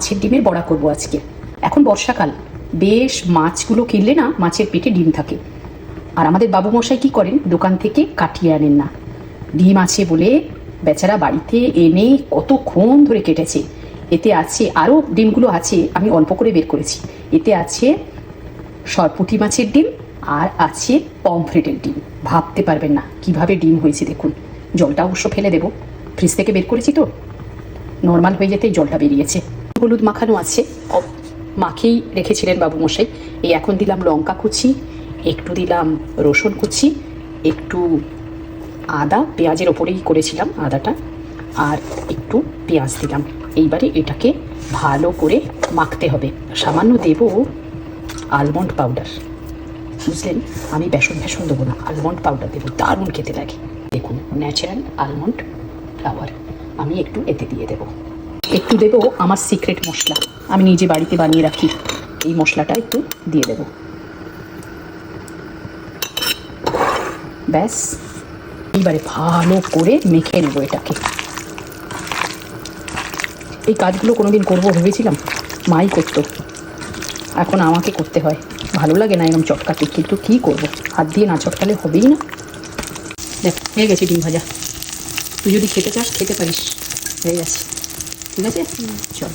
মাছের ডিমের বড়া করব আজকে। এখন বর্ষাকাল, বেশ মাছগুলো কিনলে না মাছের পেটে ডিম থাকে। আর আমাদের বাবুমশাই কি করেন, দোকান থেকে কাটিয়ে আনেন না। ডিম আছে বলে বেচারা বাড়িতে এনে কতক্ষণ ধরে কেটেছে। এতে আছে আরও ডিমগুলো আছে, আমি অল্প করে বের করেছি। এতে আছে সরপুঁটি মাছের ডিম আর আছে পমফ্রেটের ডিম। ভাবতে পারবেন না কিভাবে ডিম হয়েছে। দেখুন, জলটা অবশ্য ফেলে দেবো, ফ্রিজ থেকে বের করেছি তো, নর্মাল হয়ে যেতেই জলটা বেরিয়েছে। হলুদ মাখানো আছে, মাখেই রেখেছিলেন বাবুমশাই। এই এখন দিলাম লঙ্কা কুচি, একটু দিলাম রসুন কুচি, একটু আদা, পেঁয়াজের ওপরেই করেছিলাম আদাটা, আর একটু পেঁয়াজ দিলাম। এইবারে এটাকে ভালো করে মাখতে হবে। সামান্য দেব আলমন্ড পাউডার, বুঝলেন, আমি বেসন দেবো না, আলমন্ড পাউডার দেবো, দারুণ খেতে লাগে। দেখুন, ন্যাচারাল আলমন্ড ফ্লাওয়ার আমি একটু এতে দিয়ে দেবো। একটু দেবো আমার সিক্রেট মশলা, আমি নিজে বাড়িতে বানিয়ে রাখি, এই মশলাটা একটু দিয়ে দেব। ব্যাস, এইবারে ভালো করে মেখে নেব এটাকে। এই কাজগুলো কোনোদিন করবো ভেবেছিলাম, মাই করতো, এখন আমাকে করতে হয়। ভালো লাগে না এরকম চটকাতে, কিন্তু কী করবো, হাত দিয়ে না চটকালে হবেই না। দেখ, হয়ে গেছে ডিম ভাজা। তুই যদি খেতে চাস খেতে পারিস, হয়ে গেছে। ঠিক আছে, চল।